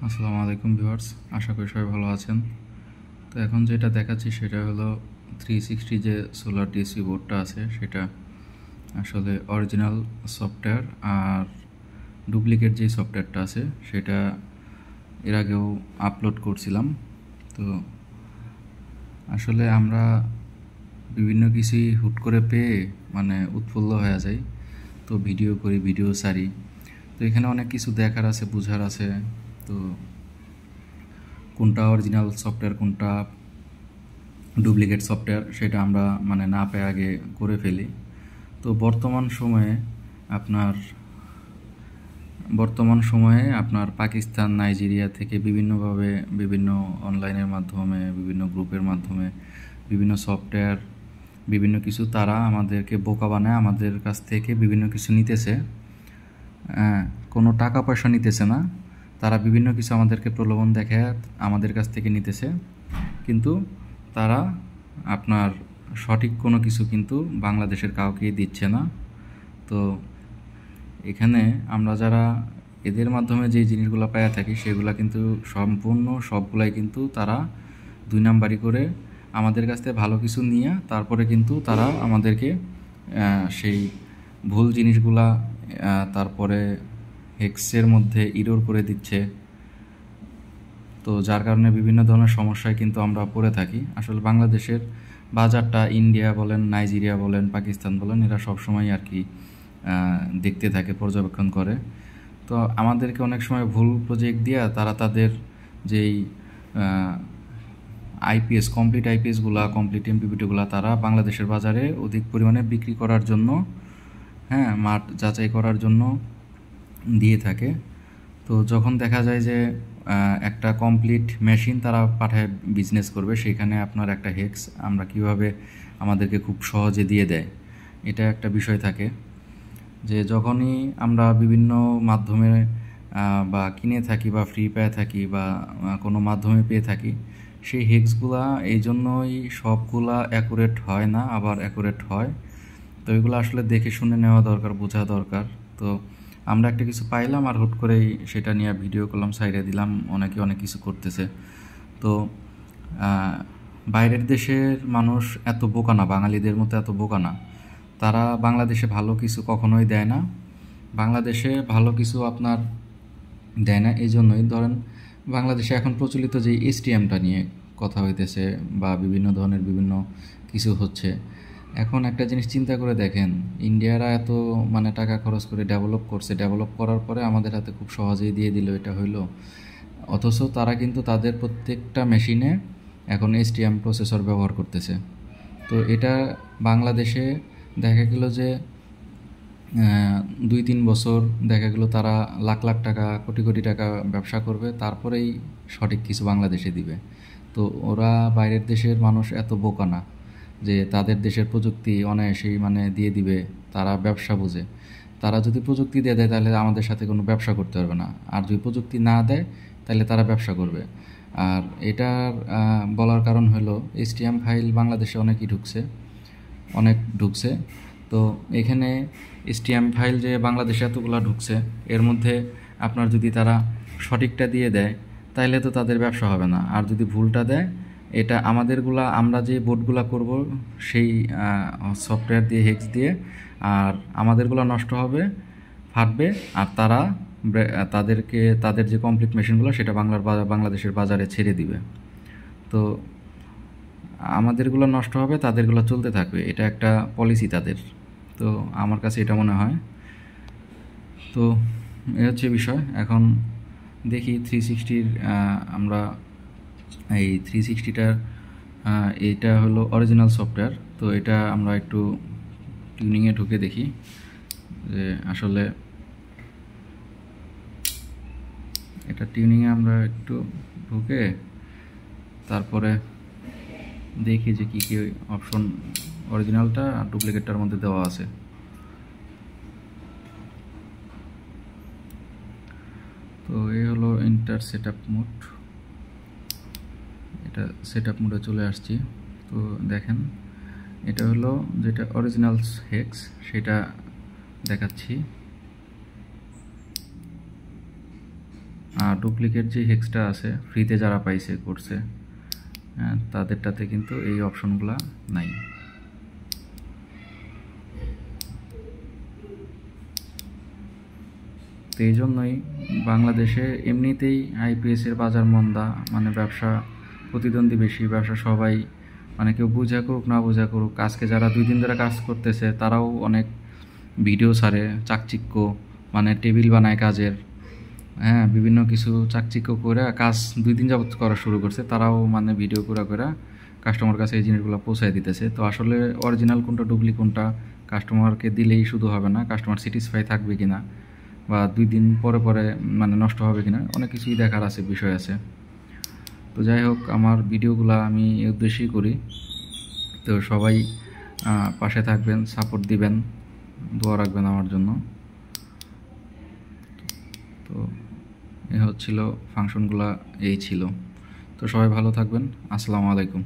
আসসালামু আলাইকুম ভিউয়ার্স, আশা করি সবাই ভালো আছেন। তো এখন যেটা দেখাচ্ছি সেটা হলো 360 যে সোলার ডিসি বোর্ডটা আছে সেটা আসলে অরিজিনাল সফটওয়্যার আর ডুপ্লিকেট যে সফটওয়্যারটা আছে সেটা এর আগেও আপলোড করছিলাম। তো আসলে আমরা বিভিন্ন কিছুই হুট করে পেয়ে উৎফুল্ল হয়ে যাই, তো ভিডিও করি, ভিডিও ছাড়ি। তো এখানে অনেক কিছু দেখার আছে, বোঝার আছে। তো কোনটা অরিজিনাল সফটওয়্যার, কোনটা ডুপ্লিকেট সফটওয়্যার সেটা আমরা না পেয়ে আগে করে ফেলি। তো বর্তমান সময়ে আপনার পাকিস্তান, নাইজেরিয়া থেকে বিভিন্নভাবে বিভিন্ন অনলাইনের মাধ্যমে, বিভিন্ন গ্রুপের মাধ্যমে বিভিন্ন সফটওয়্যার, বিভিন্ন কিছু তারা আমাদেরকে বোকা বানায় আমাদের কাছ থেকে বিভিন্ন কিছু নিতেছে। কোনো টাকা পয়সা নিতেছে না, তারা বিভিন্ন কিছু আমাদেরকে প্রলোভন দেখায় আমাদের কাছ থেকে নিতেছে, কিন্তু তারা আপনার সঠিক কোনো কিছু কিন্তু বাংলাদেশের কাউকেই দিচ্ছে না। তো এখানে আমরা যারা এদের মাধ্যমে যে জিনিসগুলো পাইয়া থাকি সেগুলো কিন্তু সম্পূর্ণ সবগুলাই কিন্তু তারা দুই নাম্বারি করে আমাদের কাছ থেকে ভালো কিছু নিয়ে তারপরে কিন্তু তারা আমাদেরকে সেই ভুল জিনিসগুলা তারপরে হেক্সের মধ্যে ইরোর করে দিচ্ছে। তো যার কারণে বিভিন্ন ধরনের সমস্যায় কিন্তু আমরা পড়ে থাকি। আসলে বাংলাদেশের বাজারটা ইন্ডিয়া বলেন, নাইজেরিয়া বলেন, পাকিস্তান বলেন, এরা সবসময় আর কি দেখতে থাকে, পর্যবেক্ষণ করে। তো আমাদেরকে অনেক সময় ভুল প্রজেক্ট দিয়ে তারা তাদের যেই আইপিএস, কমপ্লিট আইপিএসগুলা, কমপ্লিট এমপিপিটিগুলা তারা বাংলাদেশের বাজারে অধিক পরিমাণে বিক্রি করার জন্য, মাঠ যাচাই করার জন্য দিয়ে থাকে। তো যখন দেখা যায় যে একটা কমপ্লিট মেশিন তারা পাঠায় বিজনেস করবে, সেখানে আপনার একটা হেক্স আমরা কিভাবে আমাদেরকে খুব সহজে দিয়ে দেয়, এটা একটা বিষয় থাকে। যে যখনই আমরা বিভিন্ন মাধ্যমে বা কিনে থাকি বা ফ্রি পেয়ে থাকি বা কোনো মাধ্যমে পেয়ে থাকি, সেই হেক্সগুলা এই জন্যই সবগুলা অ্যাকুরেট হয় না, আবার অ্যাকুরেট হয়। তো এগুলো আসলে দেখে শুনে নেওয়া দরকার, বোঝা দরকার। তো আমরা একটা কিছু পাইলাম আর হুট করেই সেটা নিয়ে ভিডিও করলাম, সাইডে দিলাম, অনেকে অনেক কিছু করতেছে। তো বাইরের দেশের মানুষ এত বোকা না, বাঙালিদের মতো এত বোকা না। তারা বাংলাদেশে ভালো কিছু কখনোই দেয় না, বাংলাদেশে ভালো কিছু আপনার দেয় না। এই জন্যই ধরেন বাংলাদেশে এখন প্রচলিত যে এসটিএমটা নিয়ে কথা হইতেছে বা বিভিন্ন ধরনের বিভিন্ন কিছু হচ্ছে, এখন একটা জিনিস চিন্তা করে দেখেন, ইন্ডিয়ারা এত টাকা খরচ করে ডেভেলপ করছে, ডেভেলপ করার পরে আমাদের হাতে খুব সহজেই দিয়ে দিল, এটা হইলো। অথচ তারা কিন্তু তাদের প্রত্যেকটা মেশিনে এখন এসটিএম প্রসেসর ব্যবহার করতেছে। তো এটা বাংলাদেশে দেখা গেল যে 2-3 বছর দেখা গেল তারা লাখ লাখ টাকা, কোটি কোটি টাকা ব্যবসা করবে, তারপরেই সঠিক কিছু বাংলাদেশে দিবে। তো ওরা, বাইরের দেশের মানুষ এত বোকা না যে তাদের দেশের প্রযুক্তি অনায়াসেই দিয়ে দিবে। তারা ব্যবসা বোঝে, তারা যদি প্রযুক্তি দিয়ে দেয় তাহলে আমাদের সাথে কোনো ব্যবসা করতে পারবে না, আর যদি প্রযুক্তি না দেয় তাহলে তারা ব্যবসা করবে। আর এটার বলার কারণ হলো এসটিএম ফাইল বাংলাদেশে অনেক ঢুকছে। তো এখানে এসটিএম ফাইল যে বাংলাদেশে এতগুলো ঢুকছে, এর মধ্যে আপনার যদি তারা সঠিকটা দিয়ে দেয় তাইলে তো তাদের ব্যবসা হবে না, আর যদি ভুলটা দেয়, এটা আমরা যে বোর্ডগুলা করব সেই সফটওয়্যার দিয়ে, হেক্স দিয়ে, আর আমাদেরগুলো নষ্ট হবে, ফাটবে, আর তারা তাদের যে কমপ্লিট মেশিনগুলো সেটা বাংলাদেশের বাজারে ছেড়ে দিবে। তো আমাদেরগুলো নষ্ট হবে, তাদেরগুলো চলতে থাকবে, এটা একটা পলিসি তাদের। তো আমার কাছে এটা মনে হয়। তো এ হচ্ছে বিষয়। এখন দেখি 360-র আমরা এই 360-টার এইটা হলো অরিজিনাল সফটওয়্যার। তো এটা আমরা একটু টিউনিংয়ে ঢুকে দেখি যে আসলে এটা টিউনিংয়ে আমরা একটু ঢুকে তারপরে দেখি যে কী কী অপশন অরিজিনালটা আর ডুপ্লিকেটটার মধ্যে দেওয়া আছে। তো এই হলো ইন্টার সেটআপ মোড, এটা সেটআপ মোডে চলে আসছি। তো দেখেন, এটা হলো যেটা অরিজিনাল হেক্স সেটা দেখাচ্ছি। আর ডুপ্লিকেট যে হেক্সটা আছে ফ্রিতে যারা পাইছে করছে, হ্যাঁ, তাদেরটাতে কিন্তু এই অপশনগুলো নাই। তো এই জন্যই বাংলাদেশে এমনিতেই আইপিএসের বাজার মন্দা, মানে ব্যবসা প্রতিদ্বন্দ্বী বেশি, ব্যবসা সবাই মানে কেউ বুঝা করুক না বুঝা করুক, আজকে যারা 2 দিন ধরে কাজ করতেছে তারাও অনেক ভিডিও ছাড়ে চাকচিক্য, মানে টেবিল বানায় কাজের, হ্যাঁ, বিভিন্ন কিছু চাকচিক্য করে কাজ 2 দিন যাবত করা শুরু করছে, তারাও মানে ভিডিও করে কাস্টমার কাছে এই জিনিসগুলো পৌঁছায় দিতেছে। তো আসলে অরিজিনাল কোনটা ডুপ্লিকেট কোনটা কাস্টমারকে দিলেই শুধু হবে না, কাস্টমার স্যাটিসফাই থাকবে কিনা বা 2 দিন পরে পরে মানে নষ্ট হবে কিনা, অনেক কিছুই দেখার আছে, বিষয় আছে। তো যাই হোক, আমার ভিডিওগুলো আমি এই উদ্দেশ্যেই করি। তো সবাই পাশে থাকবেন, সাপোর্ট দিবেন, দোয়া রাখবেন আমার জন্য। তো এই হচ্ছিল ফাংশনগুলো, এই ছিল। তো সবাই ভালো থাকবেন। আসসালামু আলাইকুম।